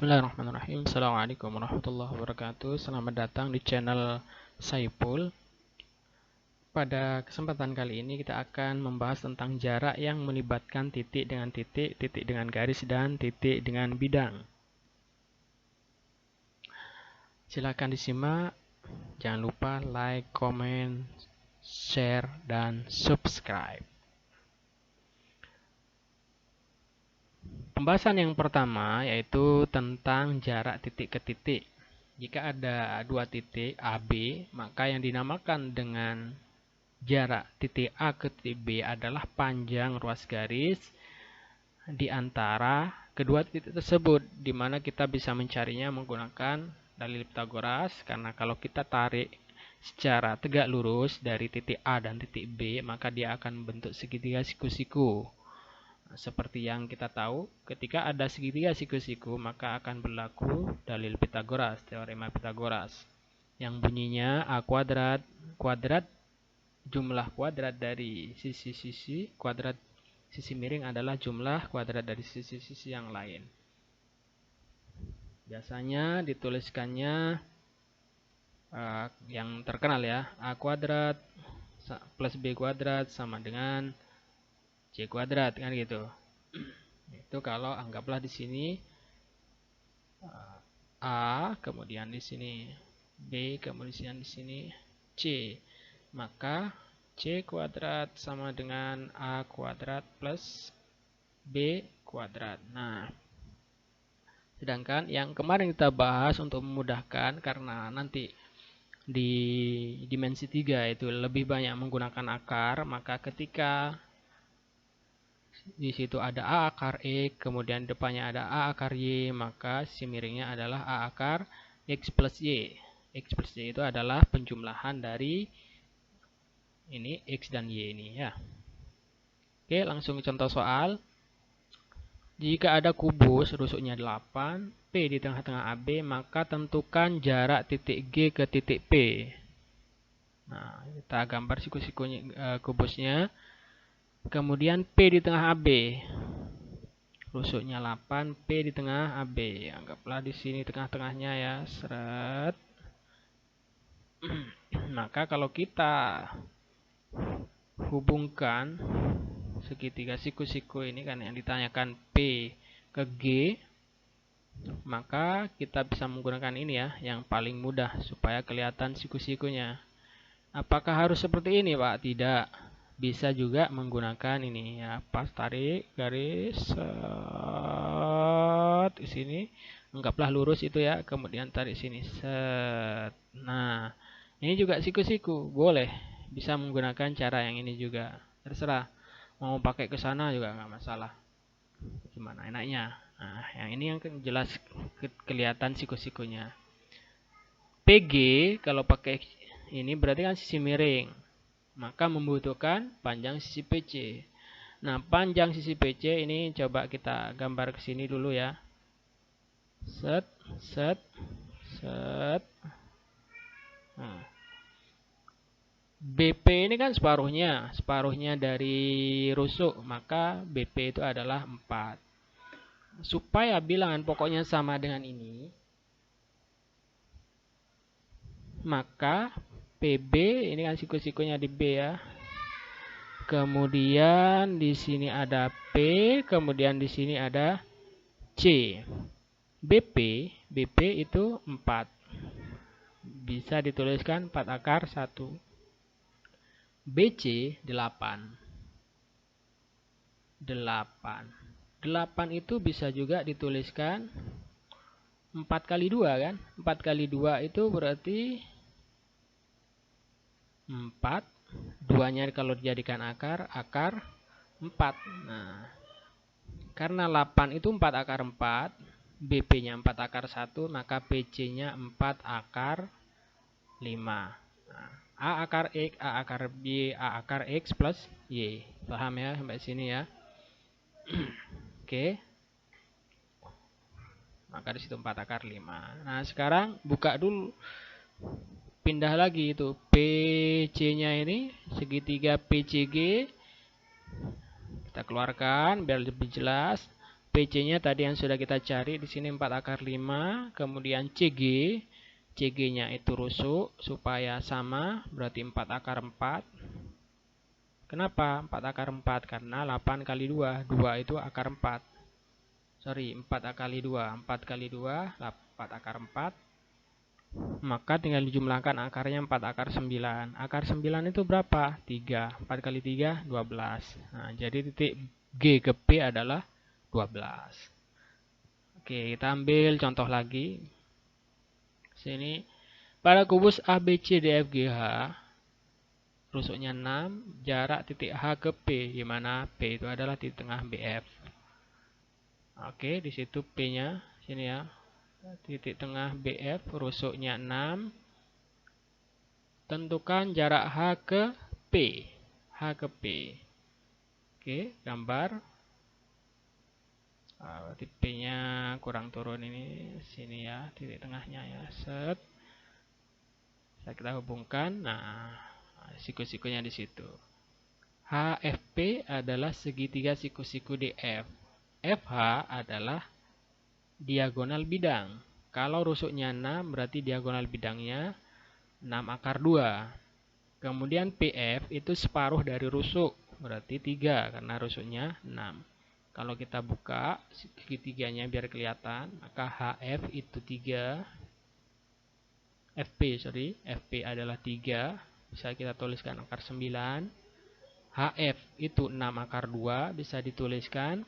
Bismillahirrahmanirrahim. Assalamualaikum warahmatullahi wabarakatuh. Selamat datang di channel Saipul. Pada kesempatan kali ini kita akan membahas tentang jarak yang melibatkan titik dengan titik, titik dengan garis, dan titik dengan bidang. Silakan disimak. Jangan lupa like, comment, share, dan subscribe. Pembahasan yang pertama yaitu tentang jarak titik ke titik. Jika ada dua titik A, B, maka yang dinamakan dengan jarak titik A ke titik B adalah panjang ruas garis di antara kedua titik tersebut, di mana kita bisa mencarinya menggunakan dalil Pythagoras, karena kalau kita tarik secara tegak lurus dari titik A dan titik B, maka dia akan membentuk segitiga siku-siku. Seperti yang kita tahu, ketika ada segitiga siku-siku, maka akan berlaku dalil Pythagoras, teorema Pythagoras, yang bunyinya A kuadrat jumlah kuadrat dari sisi-sisi kuadrat sisi miring adalah jumlah kuadrat dari sisi-sisi yang lain. Biasanya dituliskannya yang terkenal ya, A kuadrat plus B kuadrat sama dengan C kuadrat, kan gitu. Itu kalau anggaplah di sini A, kemudian di sini B, kemudian di sini C, maka C kuadrat sama dengan A kuadrat plus B kuadrat. Nah, sedangkan yang kemarin kita bahas untuk memudahkan, karena nanti di dimensi 3 itu lebih banyak menggunakan akar, maka ketika di situ ada A akar X, kemudian depannya ada A akar Y, maka sisi miringnya adalah A akar X plus Y. X plus Y itu adalah penjumlahan dari ini X dan Y ini ya. Oke, langsung ke contoh soal. Jika ada kubus rusuknya 8, P di tengah-tengah AB, maka tentukan jarak titik G ke titik P. Nah, kita gambar siku-sikunya kubusnya. Kemudian P di tengah AB. Rusuknya 8, P di tengah AB. Anggaplah di sini tengah-tengahnya ya, seret. Maka kalau kita hubungkan segitiga siku-siku ini, kan yang ditanyakan P ke G, maka kita bisa menggunakan ini ya, yang paling mudah supaya kelihatan siku-sikunya. Apakah harus seperti ini, Pak? Tidak. Bisa juga menggunakan ini ya, pas tarik garis set di sini, anggaplah lurus itu ya, kemudian tarik sini set. Nah, ini juga siku-siku, boleh bisa menggunakan cara yang ini juga, terserah mau pakai ke sana juga nggak masalah, gimana enaknya. Nah, yang ini yang jelas kelihatan siku-sikunya. PG kalau pakai ini berarti kan sisi miring, maka membutuhkan panjang sisi PC. Nah, panjang sisi PC ini coba kita gambar ke sini dulu ya. Set, set, set. Nah, BP ini kan separuhnya dari rusuk, maka BP itu adalah 4. Supaya bilangan pokoknya sama dengan ini, maka PB ini kan siku-sikunya di B ya. Kemudian di sini ada P, kemudian di sini ada C. BP itu 4. Bisa dituliskan 4 akar 1. BC 8. 8 itu bisa juga dituliskan 4 kali 2 kan. 4 kali 2 itu berarti 4. 2-nya kalau dijadikan akar 4. Nah, karena 8 itu 4 akar 4, BP-nya 4 akar 1, maka PC-nya 4 akar 5. Nah, A akar X, A akar B, A akar X plus Y. Paham ya sampai sini ya? Oke. Maka disitu 4 akar 5. Nah, sekarang buka dulu. Pindah lagi itu PC-nya ini, segitiga PCG. Kita keluarkan biar lebih jelas. PC-nya tadi yang sudah kita cari di sini 4 akar 5, kemudian CG-nya itu rusuk supaya sama, berarti 4 akar 4. Kenapa 4 akar 4? Karena 8 kali 2, 2 itu akar 4. Sorry, 4 kali 2, 4 kali 2, 4 akar 4. Maka tinggal dijumlahkan akarnya 4 akar 9. Akar 9 itu berapa? 3. 4 kali 3, 12. Nah, jadi titik G ke P adalah 12. Oke, kita ambil contoh lagi. Sini, pada kubus ABCDFGH, rusuknya 6, jarak titik H ke P, di mana P itu adalah titik tengah BF. Oke, di situ P-nya, sini ya. Titik tengah BF, rusuknya 6. Tentukan jarak H ke P. H ke P. Oke, gambar. Berarti P-nya kurang turun ini. Sini ya, titik tengahnya ya. Set. Kita hubungkan. Nah, siku-sikunya di situ. HFP adalah segitiga siku-siku DF. FH adalah diagonal bidang. Kalau rusuknya 6, berarti diagonal bidangnya 6 akar 2. Kemudian PF itu separuh dari rusuk, berarti 3, karena rusuknya 6. Kalau kita buka segitiganya biar kelihatan, maka HF itu 3. FP adalah 3. Bisa kita tuliskan akar 9. HF itu 6 akar 2, bisa dituliskan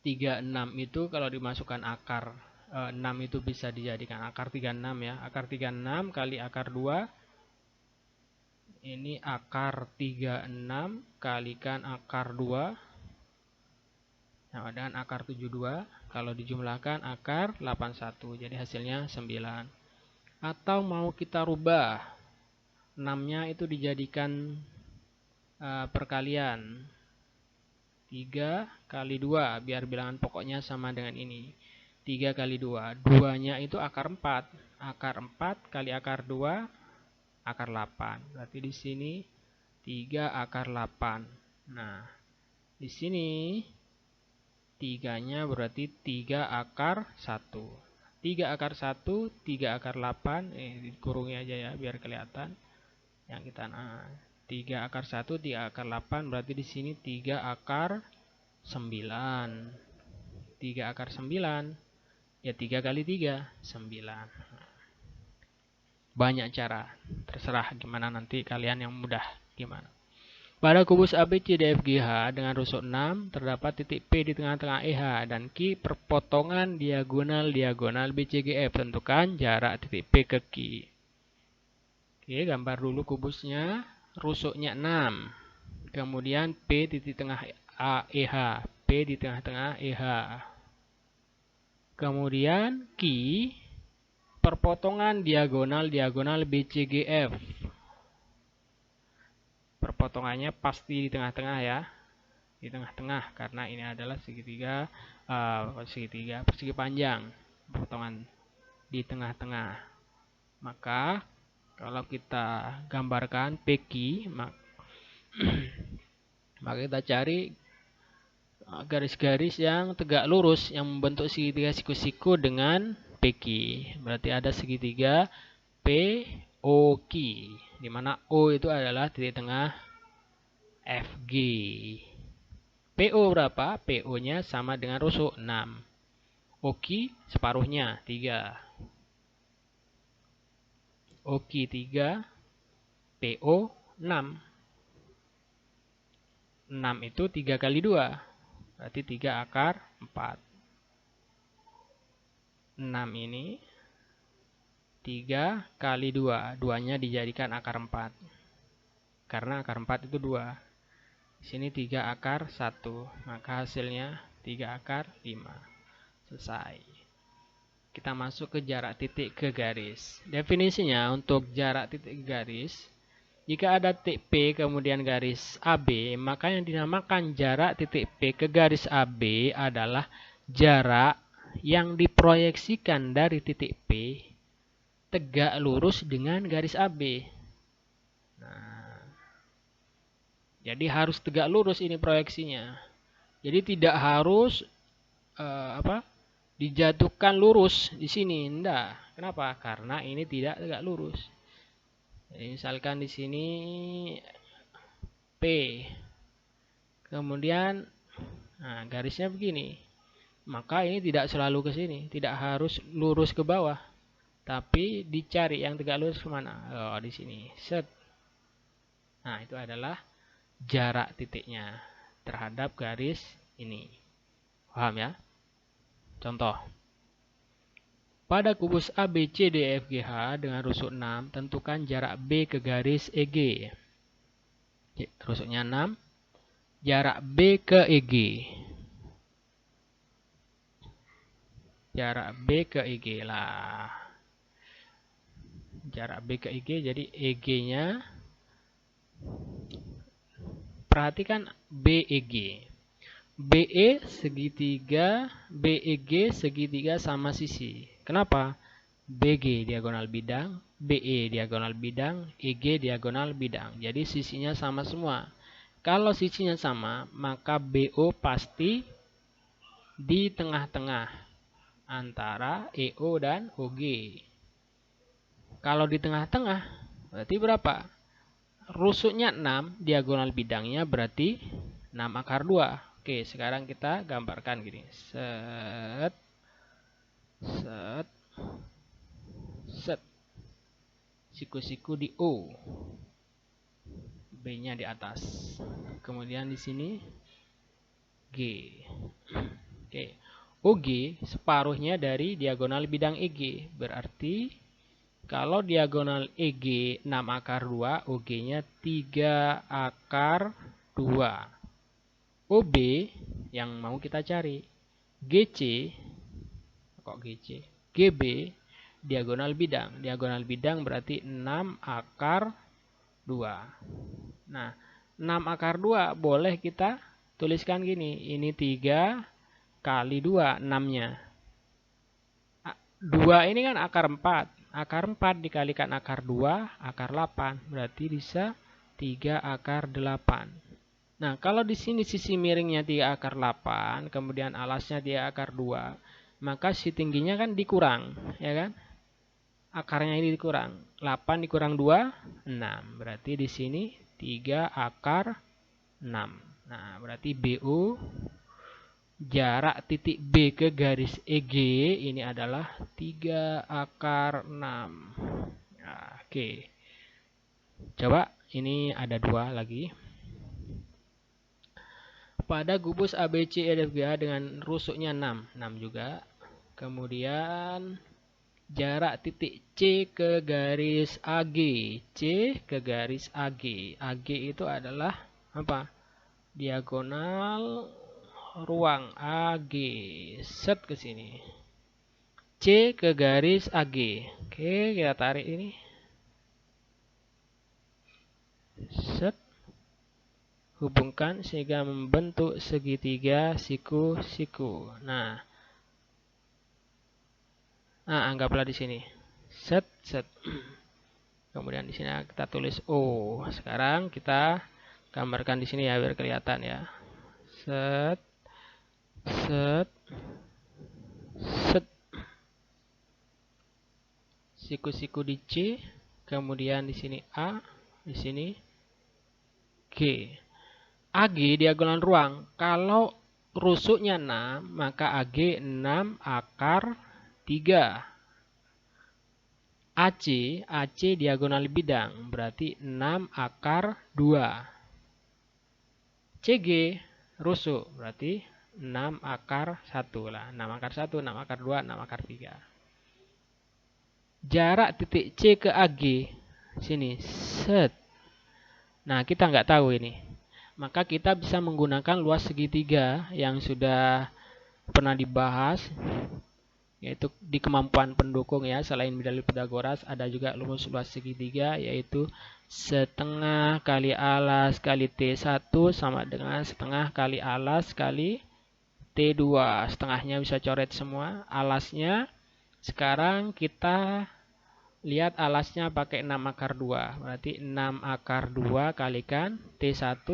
36 itu kalau dimasukkan akar 6 itu bisa dijadikan akar 36 ya. Akar 36 kali akar 2. Ini akar 36 kalikan akar 2. Nah, dengan akar 72. Kalau dijumlahkan akar 81. Jadi hasilnya 9. Atau mau kita rubah 6-nya itu dijadikan perkalian 3 kali 2 biar bilangan pokoknya sama dengan ini. 3 kali 2. 2-nya itu akar 4. Akar 4 kali akar 2 akar 8. Berarti di sini 3 akar 8. Nah, di sini 3-nya berarti 3 akar 1. 3 akar 1, 3 akar 8. Dikurungi aja ya biar kelihatan. Yang kita 3 akar 1, 3 akar 8, berarti di sini 3 akar 9. 3 akar 9, ya 3 kali 3, 9. Banyak cara, terserah gimana nanti kalian yang mudah gimana. Pada kubus ABCDFGH dengan rusuk 6, terdapat titik P di tengah-tengah EH dan Q perpotongan diagonal BCGF. Tentukan jarak titik P ke Q. Oke, gambar dulu kubusnya. Rusuknya 6. Kemudian P titik tengah EH. P di tengah-tengah EH. Kemudian Q perpotongan diagonal BCGF. Perpotongannya pasti di tengah-tengah ya. Di tengah-tengah karena ini adalah segitiga persegi panjang. Potongan di tengah-tengah. Maka kalau kita gambarkan PQ, maka kita cari garis-garis yang tegak lurus yang membentuk segitiga siku-siku dengan PQ. Berarti ada segitiga POQ, di mana O itu adalah titik tengah FG. PO berapa? PO-nya sama dengan rusuk 6. OQ separuhnya 3. OQ 3, PO 6. 6 itu 3 kali 2. Berarti 3 akar 4. 6 ini 3 kali 2. 2-nya dijadikan akar 4. Karena akar 4 itu 2. Di sini 3 akar 1. Maka hasilnya 3 akar 5. Selesai. Kita masuk ke jarak titik ke garis. Definisinya untuk jarak titik ke garis, jika ada titik P kemudian garis AB, maka yang dinamakan jarak titik P ke garis AB adalah jarak yang diproyeksikan dari titik P tegak lurus dengan garis AB. Nah, jadi harus tegak lurus ini proyeksinya. Jadi tidak harus dijatuhkan lurus di sini. Enggak. Kenapa? Karena ini tidak tegak lurus. Jadi misalkan di sini P. Kemudian garisnya begini. Maka ini tidak selalu ke sini, tidak harus lurus ke bawah. Tapi dicari yang tegak lurus kemana? Oh, di sini. Set. Nah, itu adalah jarak titiknya terhadap garis ini. Paham ya? Contoh. Pada kubus ABCDEFGH dengan rusuk 6, tentukan jarak B ke garis EG. Rusuknya 6, jarak B ke EG. Jarak B ke EG lah. Jarak B ke EG, jadi EG-nya, perhatikan BEG. BE segitiga, BEG segitiga sama sisi. Kenapa? BG diagonal bidang, BE diagonal bidang, EG diagonal bidang. Jadi sisinya sama semua. Kalau sisinya sama, maka BO pasti di tengah-tengah antara EO dan OG. Kalau di tengah-tengah, berarti berapa? Rusuknya 6, diagonal bidangnya berarti 6 akar 2. Oke, sekarang kita gambarkan gini. Set. Set. Set. Siku-siku di O. B-nya di atas. Kemudian di sini G. Oke. OG separuhnya dari diagonal bidang EG. Berarti kalau diagonal EG 6 akar 2, OG-nya 3 akar 2. OB yang mau kita cari. GC, kok GC? GB, diagonal bidang. Diagonal bidang berarti 6 akar 2. Nah, 6 akar 2 boleh kita tuliskan gini. Ini 3 kali 2, 6-nya. 2 ini kan akar 4. Akar 4 dikalikan akar 2, akar 8. Berarti bisa 3 akar 8. Nah, kalau di sini sisi miringnya 3 akar 8, kemudian alasnya 3 akar 2, maka sisi tingginya kan dikurang, ya kan? Akarnya ini dikurang. 8 dikurang 2, 6. Berarti di sini 3 akar 6. Nah, berarti BO, jarak titik B ke garis EG ini adalah 3 akar 6. Nah, oke. Coba, ini ada 2 lagi. Pada gubus ABCDEFGH dengan rusuknya 6. 6 juga. Kemudian jarak titik C ke garis AG. C ke garis AG. AG itu adalah apa? Diagonal ruang AG. Set ke sini. C ke garis AG. Oke, kita tarik ini. Set. Hubungkan sehingga membentuk segitiga siku-siku. Nah, anggaplah di sini. Set, set. Kemudian di sini kita tulis O. Sekarang kita gambarkan di sini ya biar kelihatan ya. Set, set, set. Siku-siku di C. Kemudian di sini A. Di sini G. AG diagonal ruang. Kalau rusuknya 6, maka AG 6 akar 3. AC diagonal bidang. Berarti 6 akar 2. CG rusuk. Berarti 6 akar 1 lah. 6 akar 1, 6 akar 2, 6 akar 3. Jarak titik C ke AG. Sini. Set. Nah, kita nggak tahu ini. Maka kita bisa menggunakan luas segitiga yang sudah pernah dibahas, yaitu di kemampuan pendukung ya. Selain dalil Pythagoras, ada juga rumus luas segitiga, yaitu setengah kali alas kali T1 sama dengan setengah kali alas kali T2. Setengahnya bisa coret semua. Alasnya, sekarang kita lihat alasnya pakai 6 akar 2. Berarti 6 akar 2 kalikan T1,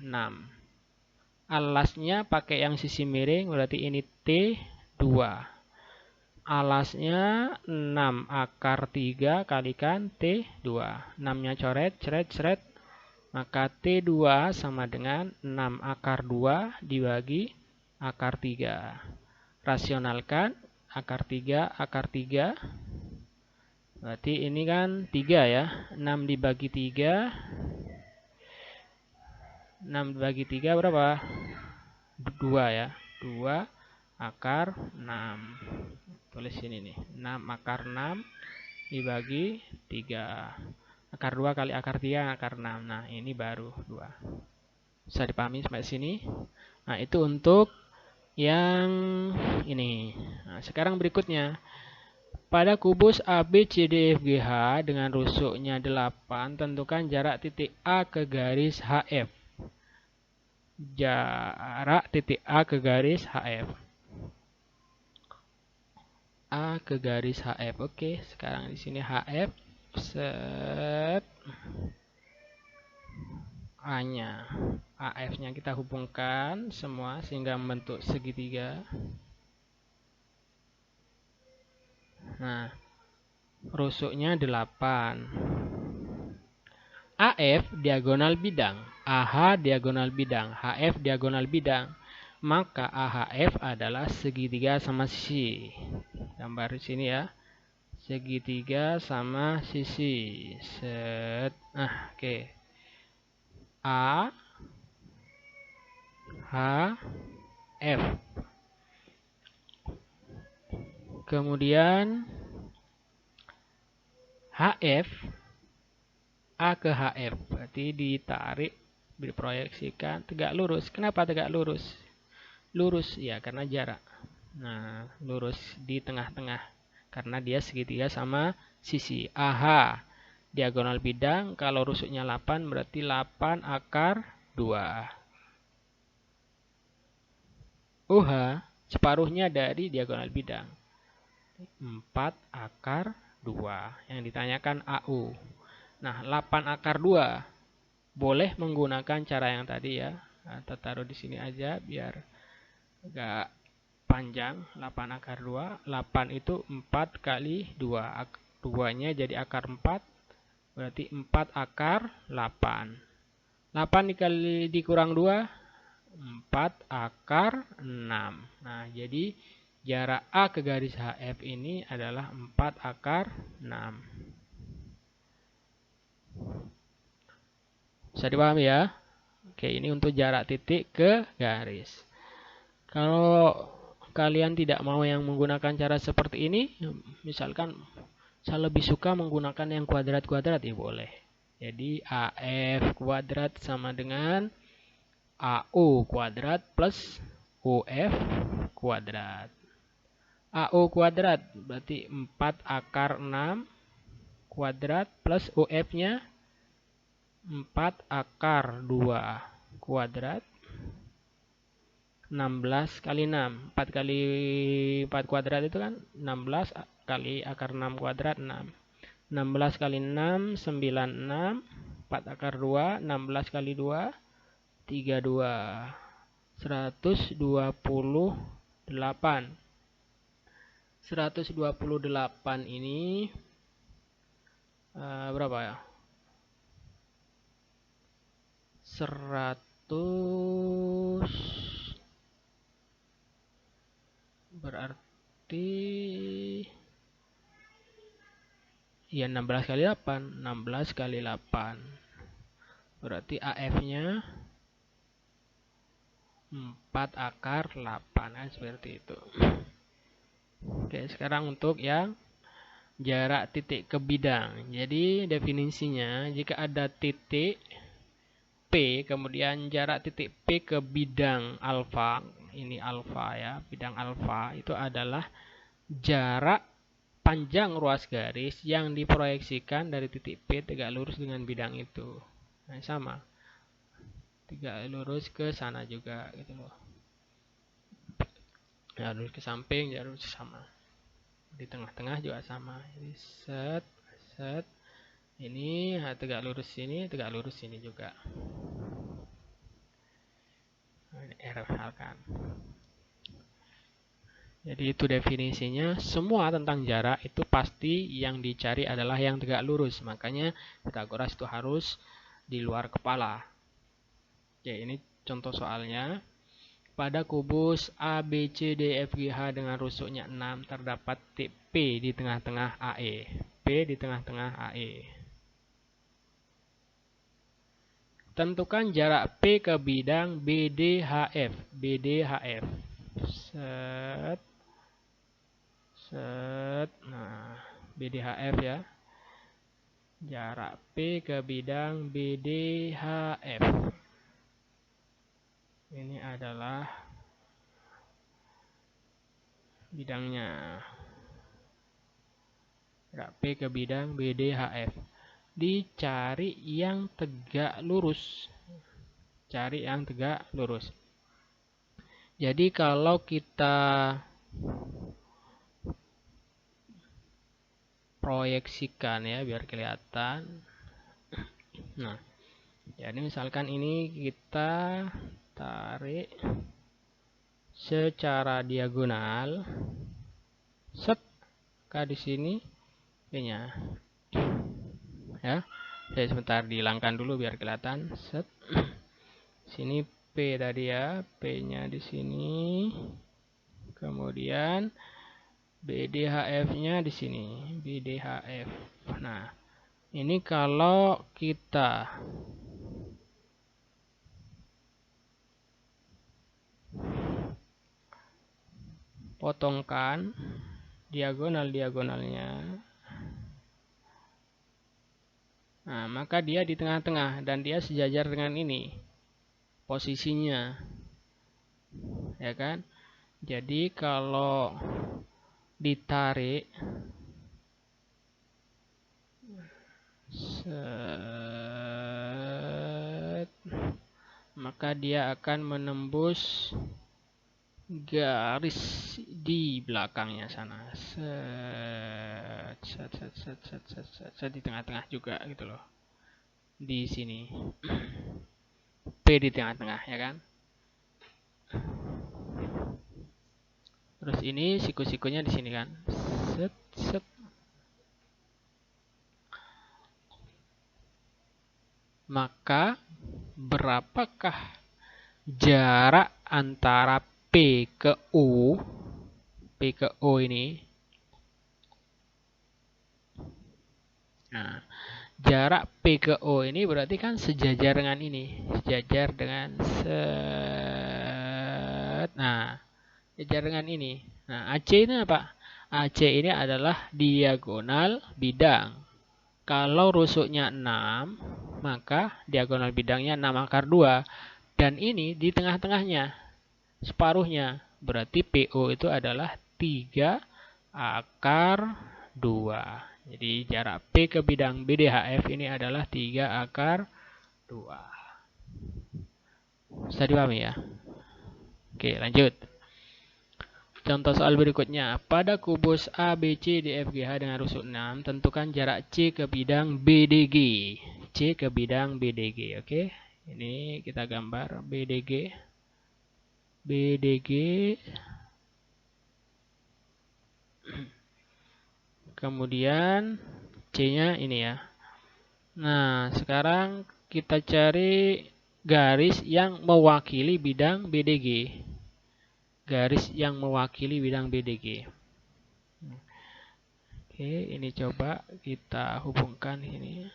6. Alasnya pakai yang sisi miring, berarti ini T2. Alasnya 6 akar 3 kalikan T2. 6-nya coret, seret. Maka T2 sama dengan 6 akar 2 dibagi akar 3. Rasionalkan, akar 3, akar 3. Berarti ini kan 3 ya. 6 dibagi 3. 6 dibagi 3 berapa? 2 ya. 2 akar 6. Tulis sini nih. 6 akar 6 dibagi 3. Akar 2 kali akar 3, akar 6. Nah, ini baru 2. Bisa dipahami sampai sini? Nah, itu untuk yang ini. Nah, sekarang berikutnya. Pada kubus ABCDFGH dengan rusuknya 8, tentukan jarak titik A ke garis HF. Jarak titik A ke garis HF. A ke garis HF. Oke, sekarang di sini HF set A-nya. AF-nya kita hubungkan semua sehingga membentuk segitiga. Nah, rusuknya 8. AF diagonal bidang, AH diagonal bidang, HF diagonal bidang. Maka AHF adalah segitiga sama sisi. Gambar di sini ya. Segitiga sama sisi. Set. Oke. A H F. Kemudian HF A ke HF. Berarti ditarik, diproyeksikan tegak lurus. Kenapa tegak lurus? Lurus ya karena jarak. Nah, lurus di tengah-tengah karena dia segitiga sama sisi. AH diagonal bidang, kalau rusuknya 8 berarti 8 akar 2. OH separuhnya dari diagonal bidang, 4 akar 2. Yang ditanyakan AU. Nah, 8 akar 2 boleh menggunakan cara yang tadi ya. Atau taruh di sini aja biar agak panjang. 8 akar 2. 8 itu 4 kali 2. 2-nya jadi akar 4. Berarti 4 akar 8. 8 dikali dikurang 2. 4 akar 6. Nah, jadi jarak A ke garis HF ini adalah 4 akar 6. Bisa dipahami ya? Oke, ini untuk jarak titik ke garis. Kalau kalian tidak mau yang menggunakan cara seperti ini, misalkan saya lebih suka menggunakan yang kuadrat-kuadrat, ya boleh. Jadi AF kuadrat sama dengan AO kuadrat plus OF kuadrat. AO kuadrat berarti 4 akar 6 kuadrat plus OF-nya 4 akar 2 kuadrat. 16 kali 6. 4 kali 4 kuadrat itu kan 16 kali akar 6 kuadrat 6. 16 kali 6 96. 4 akar 2 16 kali 2 32. 128. 128 ini berapa ya? 100 berarti ya 16 kali 8. 16 kali 8. Berarti AF-nya 4 akar 8. Seperti itu. Oke, sekarang untuk yang jarak titik ke bidang. Jadi definisinya, jika ada titik P, kemudian jarak titik P ke bidang alfa, ini alfa ya, bidang alfa itu adalah jarak panjang ruas garis yang diproyeksikan dari titik P tegak lurus dengan bidang itu. Nah, sama. Tegak lurus ke sana juga gitu loh. Ya, lurus ke samping, ya lurus sama. Di tengah-tengah juga sama. Jadi set. Ini tegak lurus sini juga. R misalkan. Jadi itu definisinya. Semua tentang jarak itu pasti yang dicari adalah yang tegak lurus. Makanya Pythagoras itu harus di luar kepala. Oke, ini contoh soalnya. Pada kubus A, B, C, D, F, G, H dengan rusuknya 6 terdapat P di tengah-tengah AE. P di tengah-tengah AE. Tentukan jarak P ke bidang BDHF. BDHF. Set. Nah, BDHF ya. Jarak P ke bidang BDHF. Ini adalah bidangnya. Jarak P ke bidang BDHF. Dicari yang tegak lurus. Cari yang tegak lurus. Jadi kalau kita proyeksikan ya biar kelihatan. Nah, jadi misalkan ini kita tarik secara diagonal. Set ke di sini P-nya. Ya. Saya sebentar dihilangkan dulu biar kelihatan. Set. Sini P tadi ya, P-nya di sini. Kemudian BDHF-nya di sini, BDHF. Nah, ini kalau kita potongkan diagonal-diagonalnya, nah, maka dia di tengah-tengah dan dia sejajar dengan ini posisinya, ya kan? Jadi kalau ditarik set, maka dia akan menembus garis di belakangnya sana. Set di tengah-tengah juga gitu loh. Di sini. P di tengah-tengah ya kan? Terus ini siku-sikunya di sini kan. Set. Maka berapakah jarak antara P ke O? P ke O ini. Nah, jarak P ke O ini berarti kan sejajar dengan ini. Sejajar dengan set. Nah, sejajar dengan ini. Nah, AC ini apa? AC ini adalah diagonal bidang. Kalau rusuknya 6, maka diagonal bidangnya 6 akar 2. Dan ini di tengah-tengahnya, separuhnya. Berarti PO itu adalah 3 akar 2. Jadi jarak P ke bidang BDHF ini adalah 3 akar 2. Bisa dipahami ya? Oke, lanjut. Contoh soal berikutnya. Pada kubus A, B, C, D, F, G, H dengan rusuk 6, tentukan jarak C ke bidang BDG. C ke bidang BDG, oke? Ini kita gambar BDG. BDG. Kemudian C-nya ini ya. Nah, sekarang kita cari garis yang mewakili bidang BDG. Garis yang mewakili bidang BDG. Oke, ini coba kita hubungkan ini.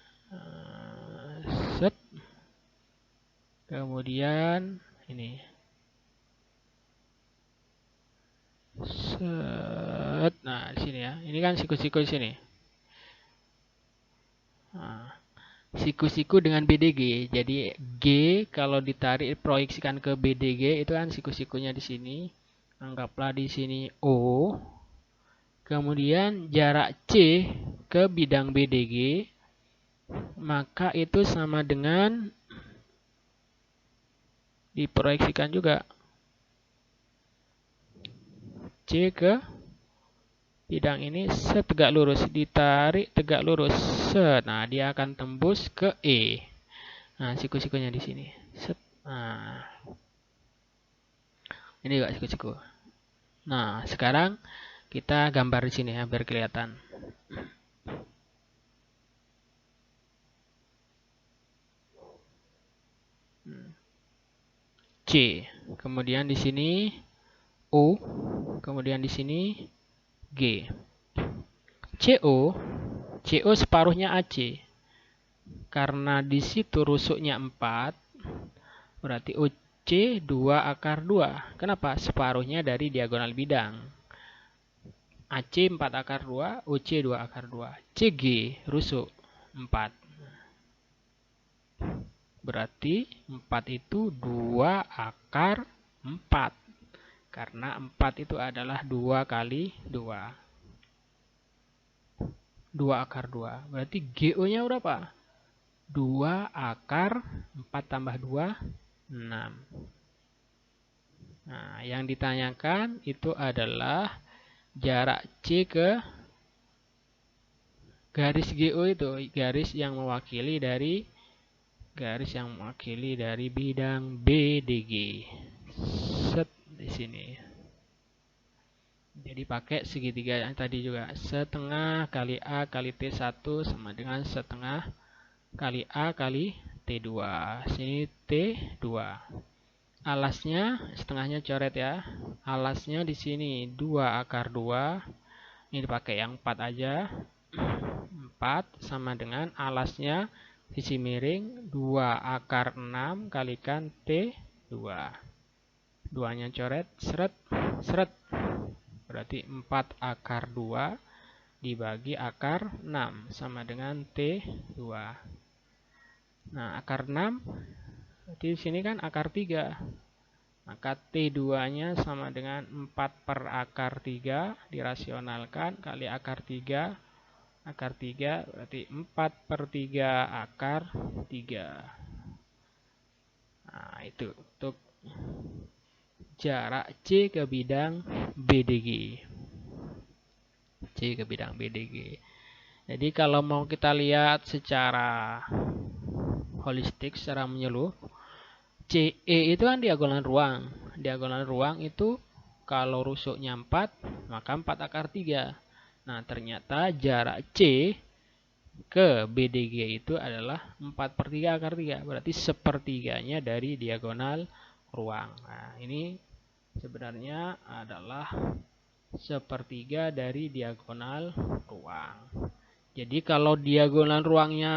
Set. Kemudian ini. Set. Nah, di sini ya. Ini kan siku-siku di sini. Nah, siku-siku dengan BDG. Jadi G kalau ditarik proyeksikan ke BDG itu kan siku-sikunya di sini. Anggaplah di sini O. Kemudian jarak C ke bidang BDG, maka itu sama dengan diproyeksikan juga C ke bidang ini tegak lurus, ditarik tegak lurus. Nah, dia akan tembus ke E. Nah, siku-sikunya di sini. Nah, Ini juga siku-siku. Nah, sekarang kita gambar di sini ya, biar kelihatan. C. Kemudian di sini O. Kemudian di sini G. CO separuhnya AC. Karena di situ rusuknya 4, berarti OC 2 akar 2. Kenapa? Separuhnya dari diagonal bidang. AC 4 akar 2, OC 2 akar 2. CG rusuk 4. Berarti 4 itu 2 akar 4. Karena 4 itu adalah 2 kali 2. 2 akar 2. Berarti GO-nya berapa? 2 akar 4 tambah 2, 6. Nah, yang ditanyakan itu adalah jarak C ke garis GO itu. Garis yang mewakili dari bidang BDG. Set di sini. Jadi pakai segitiga yang tadi juga. Setengah kali A kali T1 sama dengan setengah kali A kali T2. Sini T2. Alasnya setengahnya coret ya. Alasnya di sini 2 akar 2. Ini dipakai yang 4 aja. 4 sama dengan alasnya sisi miring 2 akar 6 kalikan T2. 2-nya coret, seret, seret. Berarti 4 akar 2 dibagi akar 6 sama dengan T2. Nah, akar 6 di sini kan akar 3. Maka T2-nya sama dengan 4 per akar 3 dirasionalkan kali akar 3. Akar 3 berarti 4 per 3 akar 3. Nah, itu untuk jarak C ke bidang BDG. C ke bidang BDG. Jadi kalau mau kita lihat secara holistik, secara menyeluruh, CE itu kan diagonal ruang. Diagonal ruang itu kalau rusuknya 4, maka 4 akar 3. Nah, ternyata jarak C ke BDG itu adalah 4 per 3 akar 3. Berarti sepertiganya dari diagonal ruang. Nah, ini sebenarnya adalah sepertiga dari diagonal ruang. Jadi kalau diagonal ruangnya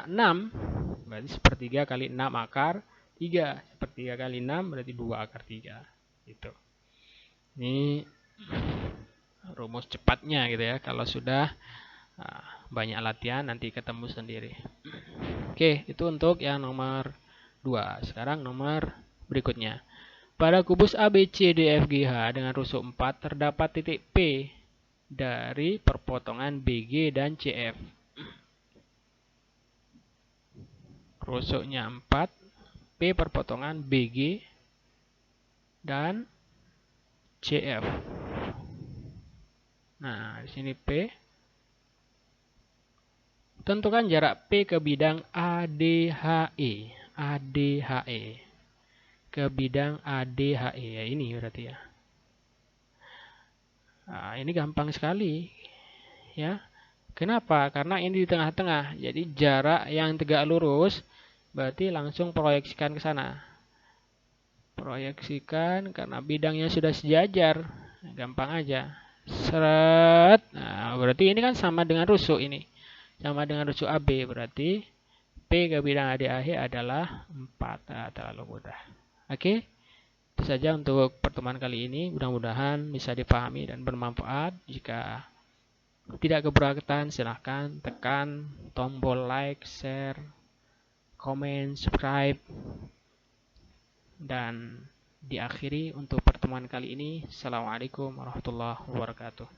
6, berarti sepertiga kali 6 akar 3. Sepertiga kali 6 berarti 2 akar 3. Gitu. Ini rumus cepatnya gitu ya. Kalau sudah banyak latihan nanti ketemu sendiri. Oke, itu untuk yang nomor 2. Sekarang nomor berikutnya. Pada kubus ABCDFGH dengan rusuk 4 terdapat titik P dari perpotongan BG dan CF. Rusuknya 4, P perpotongan BG dan CF. Nah, di sini P. Tentukan jarak P ke bidang ADHE. ADHE. Ke bidang ADHE. Ya, ini berarti ya. Nah, ini gampang sekali. Ya. Kenapa? Karena ini di tengah-tengah. Jadi jarak yang tegak lurus berarti langsung proyeksikan ke sana. Proyeksikan karena bidangnya sudah sejajar. Gampang aja. Seret. Nah, berarti ini kan sama dengan rusuk ini. Sama dengan rusuk AB. Berarti P ke bidang ADHE adalah 4. Nah, terlalu mudah. Oke. Itu saja untuk pertemuan kali ini. Mudah-mudahan bisa dipahami dan bermanfaat. Jika tidak keberatan, silahkan tekan tombol like, share, komen, subscribe. Dan diakhiri untuk pertemuan kali ini. Assalamualaikum warahmatullahi wabarakatuh.